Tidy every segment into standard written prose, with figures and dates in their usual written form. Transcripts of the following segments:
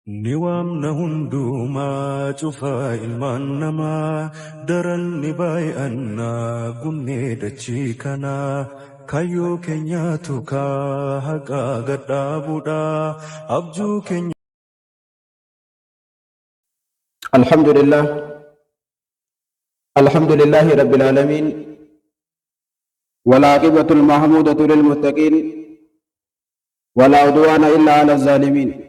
Niwam na hunduma cufa ilman nama daran ni bayanna gunne dachi kana kayo kenya tuka haqa gaddabuda abju kenya الحمد لله رب العالمين والعاقبة المحمودة للمتقين ولا عدوان إلا على الظالمين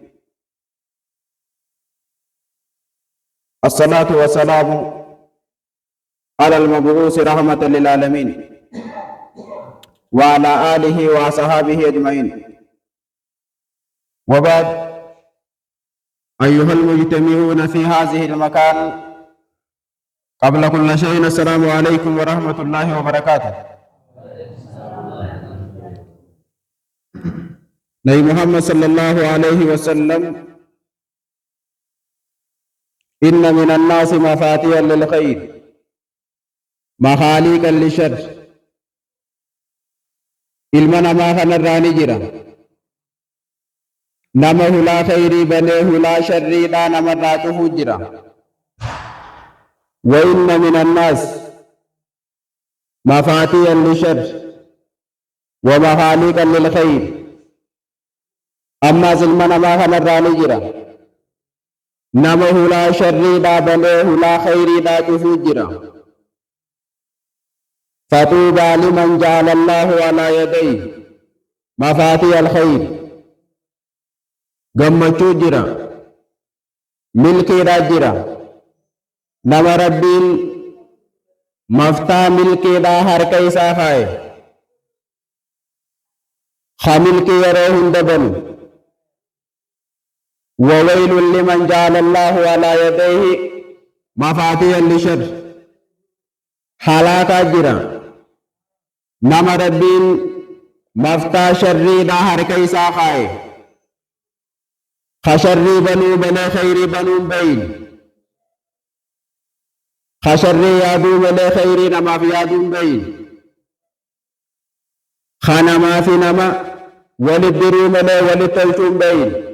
الصلاة والسلام على المبعوث رحمة للعالمين وعلى آله وصحابه أجمعين وبعد أيها المجتمعون في هذه المكان قبل كل شيء السلام عليكم ورحمة الله وبركاته. نبي محمد صلى الله عليه وسلم إن من الناس مفاتيحا للخير مخاليقا للشر علمنا ما خنراني جرا نمه لا خيري بنيه لا شري لا نمراته جرا وإن من الناس مفاتيحا للشر ومخاليقا للخير أما علمنا ما خنراني جرا نمه لا شري لا بنيه لا خيري لا تفجرا فطوبى لمن جعل الله على يديه مفاتيح الخير gammachuu jira milkiidhaa jira nama rabbiin maftaa milkiidhaa harka isaa kaaye ha milkii yeroo hunda banu وويل لمن جعل الله على يديه مفاتيح للشر حلاك جرا نما ربين مفتا شري دا حركة ساخاي خشري بنو بلا خير بنو بين خشري يادو بلا خير نما في يادو بين خانما في نما ولدرو بلا ولتلتم بين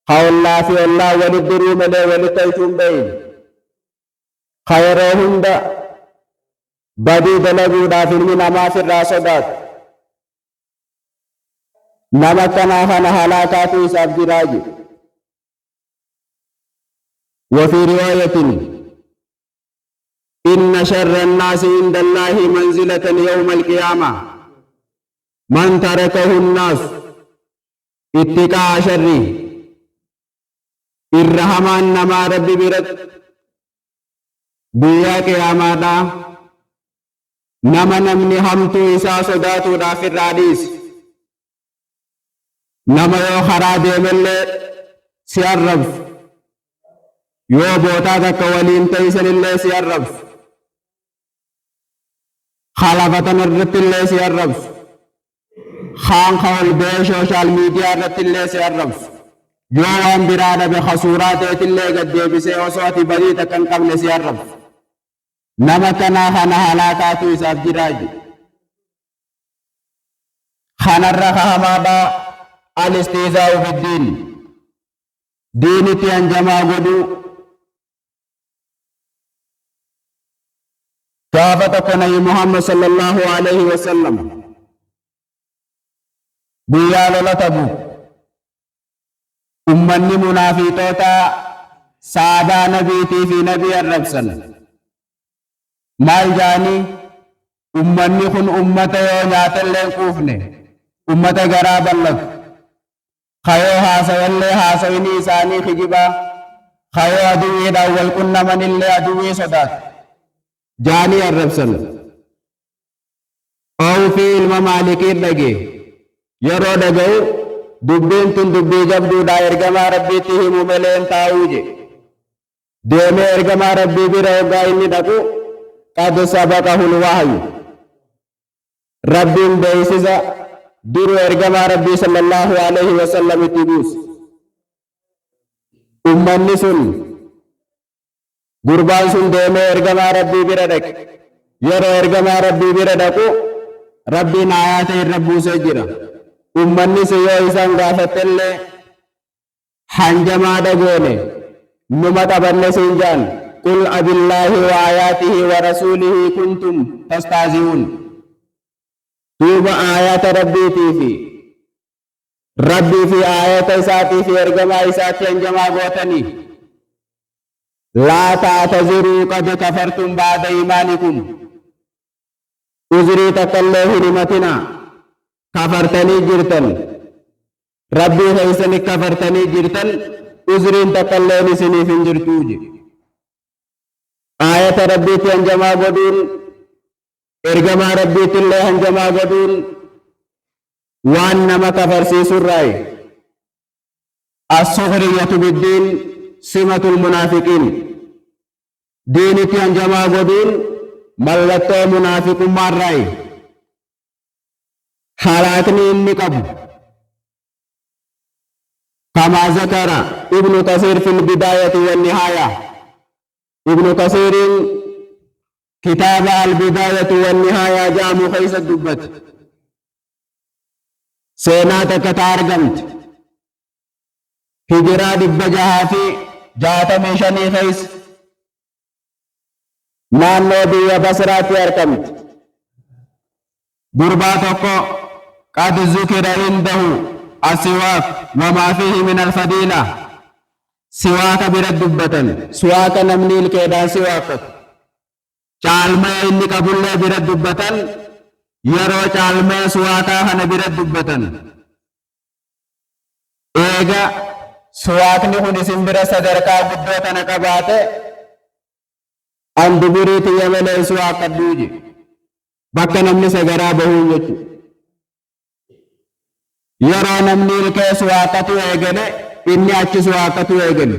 الله في الله ولدرو ملي ولتيتم بين خيرهم دا بدي دلقو دا في المنا ما في الراسدات نمتنا خنا هلاكات إساب جراج وفي رواية إن شر الناس عند الله منزلة يوم القيامة من تركه الناس اتقاء شره الرحمن نما ربي برد بيا قياماتا نما نمني همتو إسا صداتو دافر راديس نما يو خرا ديمل سياررف يو بوتا تكوالين تيسن اللي سياررف خلافة نرد اللي سياررف خان خول بي سوشال ميديا رد اللي سياررف يوان برادة بخصورات اللي قد يبسي وصوتي بديتا كان قبل سيارف نمتنا خانا هلاكاتو إساف جراج خانا الرخا مادا الاستيزاء في الدين دينتي انجما قدو كافتك نبي محمد صلى الله عليه وسلم بيال لتبو أمني منافيتوتا سادا نبيتي في نبي الربسن مال جاني أمني خن أمة يونات اللين كوفني أمة غراب اللك خيو هاسو اللي هاسويني ساني خجبا خيو أدوي داول كنا من اللي أدوي صدات جاني الربسن أو في الممالكي لگي يرو دگو دبين تن دبي جبدو دا ارگما ربي تيهمو ملين تاوجي ديمي ارگما ربي برهوغا اني دكو قد سبقه الوحي ربي بيسيسا درو ارگما ربي صلى الله عليه وسلم تبوس امني سن قربان سن ديمي ارگما ربي بردك يرو ارگما ربي بردكو ربي نايات الربو سجرا ummanni si yoo isaan gaafatelle hanjamaa dhagoone numa qabanne siin jaan qul abillaahi wa aayaatihi wa rasuulihi kuntum tastaazi'uun duuba aayata rabbii fi aayata isaatii fi ergamaa isaatti hanjamaa gootanii laa ta'taziruu qad kafartum ba'da iimaanikum uzrii takkallee hin himatinaa kafartanii jirtan rabbii keessanii kafartanii jirtan uzriin takkalleen isiniif hin jirtuu jedhe aayata rabbiitti hanjamaa godhuun ergamaa rabbiitti illee hanjamaa godhuun waan nama kafarsiisurraayi as-sukhriyatu biddiin simatul munaafiqiin diinitti hanjamaa godhuun mallattoo munaafiqummaarraayi halaakni inni qabu كما ذكر ابن كثير في البداية والنهاية ابن كثير كتاب البداية والنهاية جامو خيس الدبت سيناتك تارجمت هجرة دبجها في جات ميشاني خيس نانو بي بسرات يركمت درباتك قد ذكر عنده السواك وما فيه من الفضيلة سواك برد دبتن سواك نمني الكيدان سواك چالما إني قبل برد دبتن يرو چالما سواكا هن برد دبتن إيغا سواك نهون سنبرا صدركا قدوتنا قبات أن دبريت يمن سواك دوجي بكا نمني سگرا بهون يچو yeroo namni ilkees waaqatu eegale inni achis waaqatu eegale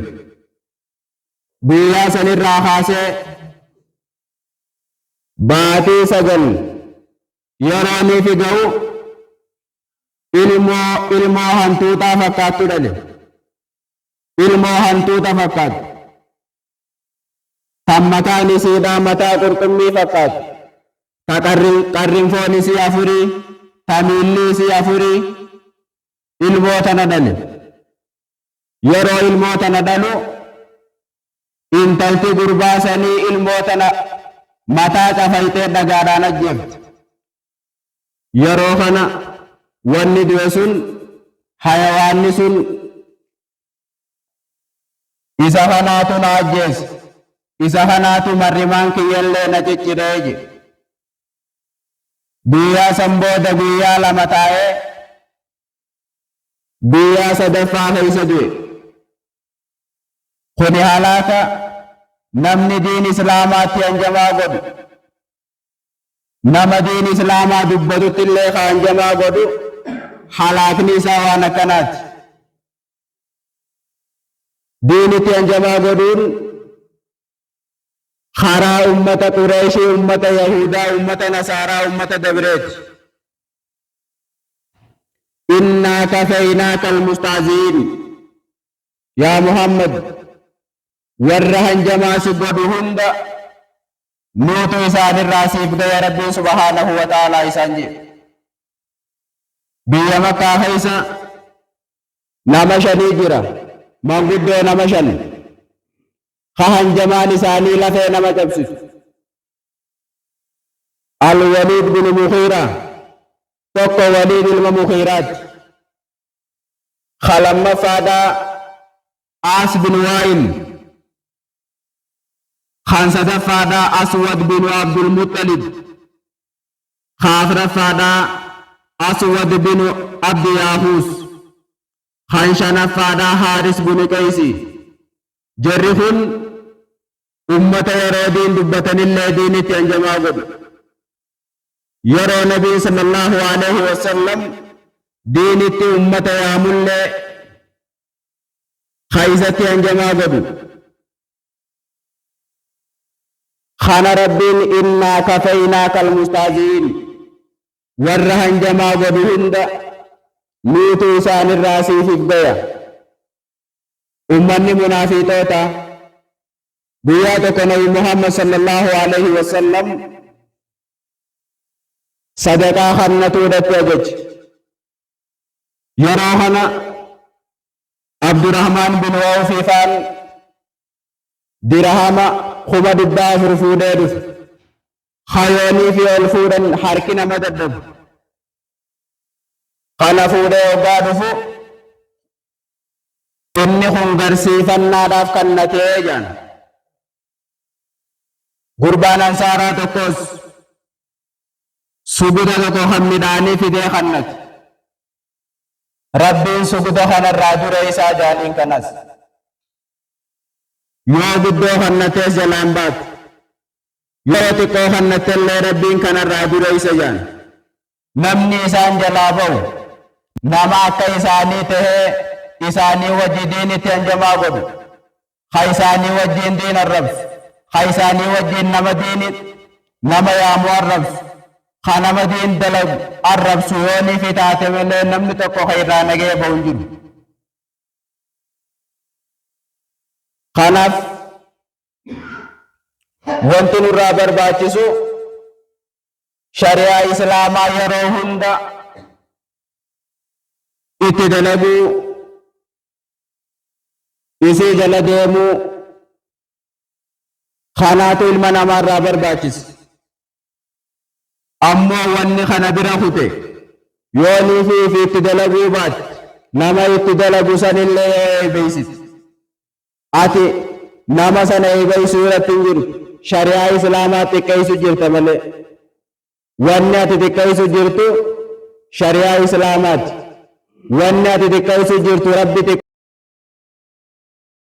guyyaa sanirraa kaasee baatii 9 yeroo inni fi ga'u ilmoo hantuutaa fakkaattu dhale ilmoo hantuuta fakkaatu kan mataan isiidhaa mataa qurxummii fakkaatu ta qarrinfoon isii 4 ta miilli isii 4 ilmoota na dhale yeroo ilmoota na dhalu intalti gurbaasanii ilmoota na mataa cafaytee dhagaadhaan ajjeefte yeroo kana wanni du'e sun hayawaanni sun isa kanaatu na ajjeese isa kanaatu marrimaan kiyyallee na cicciree jedhe guyyaa san booda guyyaa 2 taa'ee guyyaa 3ffaa keessa du'e kuni halaaka namni diin islaamaatti hanjamaa godhu nama diin islaamaa dubbatutti illee hanjamaa godhu halaakni isaa waan akkanaati diinitti hanjamaa godhuun karaa ummata qureeshii ummata yahudaa ummata nasaaraa ummata dabreeti إنا كفيناك المستهزئين يا محمد ورهن جما سبب هند نوت إسان الراسيف يا ربي سبحانه وتعالى إسانجي بيا مكة خيسا نمشن جرا من قد نمشن خهن جما نساني لفي نمجبسف الوليد بن مغيرة tokko waliid ilma mughiraat khalamma faada as bin wa'il khansada faada aswad bin abdul muttalib khafra faada aswad bin abd yahus khanshana faada haris bin qaisi jarri kun ummata yeroo diin dubbatanillee diinitti hanjamaa godhu yeroo nabii sallallahu alaihi wasallam diinitti ummata yaamullee khaysatti hanjamaa godhu khana rabbiin innaa kafaynaaka almustahzi'iin warra hanjamaa godhu hunda nuutu isaanirraa siifif gaya ummanni munaafiqoota guyyaa tokko nabi muhammad sallallahu alaihi wasallam sadaqaa kannatuudhatti ajaje yeroo kana Abdurrahman bin Awf faan dirhama 4,000 fuudhee dhufe. Hayoonii fi ol fuudhan harki nama dadhabu. Kana fuudhee hoggaa dhufu inni kun garsiifannaadhaaf kannatee jedhan. Gurbaan ansaaraa tokkos suguda tokko kan midhaanii fidee kannate. Rabbiin suguda kanarraa dure isaa jaaniin kanas. Yoo guddoo kannatees jalaan baatu. Yoo xiqqoo kannatellee Rabbiin kanarraa dure isa jaan. Namni isaan jalaa ba'u nama akka isaanii tahee isaanii wajji diinitti hanjamaa godhu. Ha isaanii wajjiin diin arrabsu. Ha isaanii wajjiin nama yaamu arrabsu. Ha nama diin dalagu arrabsu yoonii fi taate malee namni tokko ka irraa nagee ba'u hin jiru. Kanaaf wanti nurraa barbaachisu shari'aa islaamaa yeroo hunda itti dalaguu, isii jala deemuu kanaatu ilma namaarraa barbaachisa. Ammoo wanni kana bira kute yoonii fi itti dalaguu baate nama itti dalagu sanillee eebeysiti. Ati nama sana eebeysuu irratti hin jiru. Shari'aa islaamaa xiqqeessu jirta malee. Wanni ati xiqqeessu jirtu shari'aa islaamaati. Wanni ati xiqqeessu jirtu Rabbi